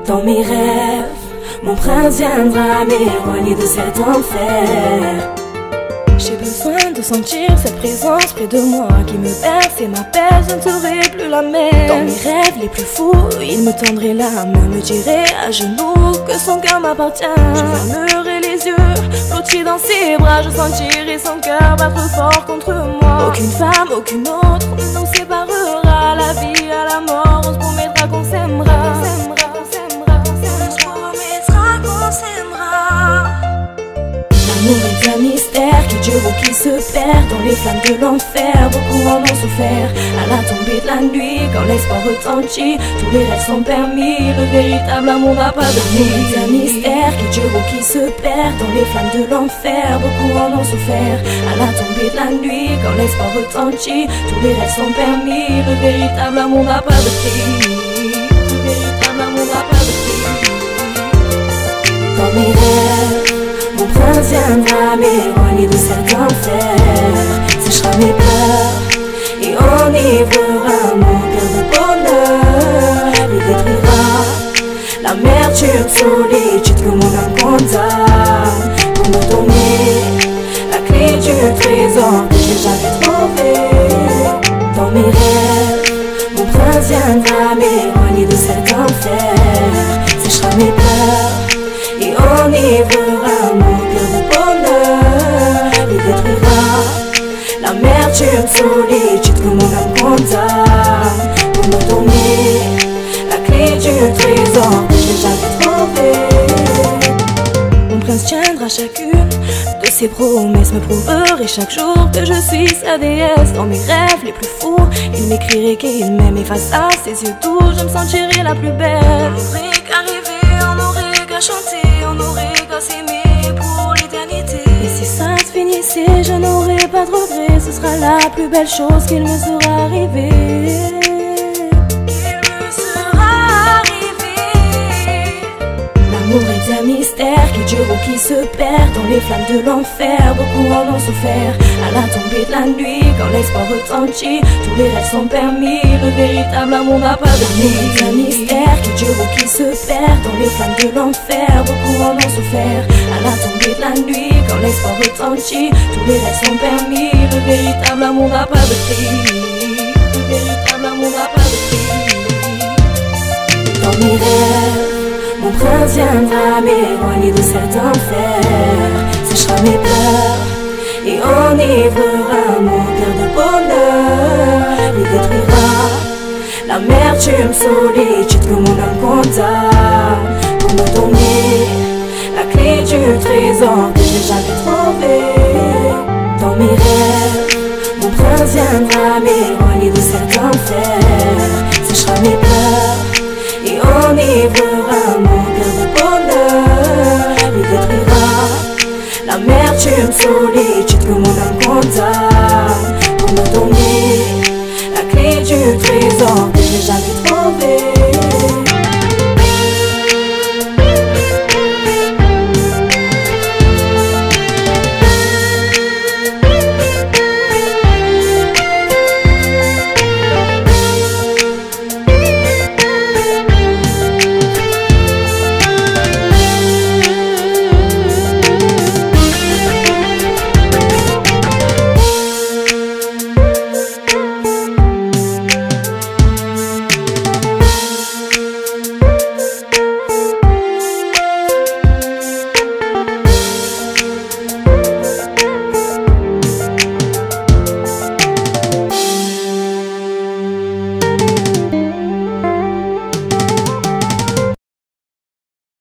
Dans mes rêves, mon prince viendra m'éloigner de cet enfer. J'ai besoin de sentir cette présence près de moi qui me berce et m'appelle, je ne serai plus la même. Dans mes rêves les plus fous, il me tendrait la main, me dirait à genoux que son cœur m'appartient. Je fermerai les yeux, blotti dans ses bras, je sentirai son cœur battre fort contre moi. Aucune femme, aucune autre ne nous séparera, la vie à la mort, on se promettra qu'on s'aimera. L'amour est un mystère qui dure ou qui se perd dans les flammes de l'enfer. Beaucoup en ont souffert à la tombée de la nuit. Quand l'espoir retentit, tous les rêves sont permis. Le véritable amour n'a pas de prix. L'amour est un mystère qui dure ou qui se perd dans les flammes de l'enfer. Beaucoup en ont souffert à la tombée de la nuit. Quand l'espoir retentit, tous les rêves sont permis. Le véritable amour n'a pas de prix. Le véritable amour n'a pas de prix. Dans mes rêves, mon prince viendra m'éloigner de cet enfer. Séchera mes pleurs et enivrera mon cœur de bonheur. Il détruira l'amertume, solitude que mon âme condamne, pour me donner la clé du trésor que j'ai jamais trouvé. Dans mes rêves, mon prince viendra m'éloigner de cet enfer. Séchera mes pleurs et enivrera mon cœur de bonheur. Il détruira l'amertume, solitude que mon âme condamne, pour me donner la clé du trésor que j'ai jamais trouvé. Mon prince tiendra chacune de ses promesses, me prouverait chaque jour que je suis sa déesse. Dans mes rêves les plus fous, il m'écrirait qu'il m'aime et face à ses yeux doux, je me sentirais la plus belle. On n'aurait qu'à rêver, on n'aurait qu'à chanter, on n'aurait qu'à s'aimer pour l'éternité. Et si ça se finissait, je n'aurais pas de regrets, ce sera la plus belle chose qu'il me sera arrivé. L'amour est un mystère qui dure ou qui se perd dans les flammes de l'enfer. Beaucoup en ont souffert à la tombée de la nuit. Quand l'espoir retentit, tous les rêves sont permis. Le véritable amour n'a pas de prix. C'est un mystère qui dure ou qui se perd dans les flammes de l'enfer. Beaucoup en ont souffert à la tombée de la nuit. Quand l'espoir retentit, tous les rêves sont permis. Le véritable amour n'a pas de prix. Le véritable amour n'a pas de prix. Dans mes rêves, mon prince viendra m'éloigner de cet enfer. Séchera mes pleurs et enivrera mon cœur de bonheur. Il détruira l'amertume, solitude que mon âme condamne, pour me donner la clé du trésor que j'ai jamais trouvé. Dans mes rêves, mon prince viendra m'éloigner de cet enfer. Séchera mes pleurs et enivrera mon cœur de bonheur. Il détruira l'amertume, solitude que mon âme condamne, pour me donner la clé du trésor que j'ai jamais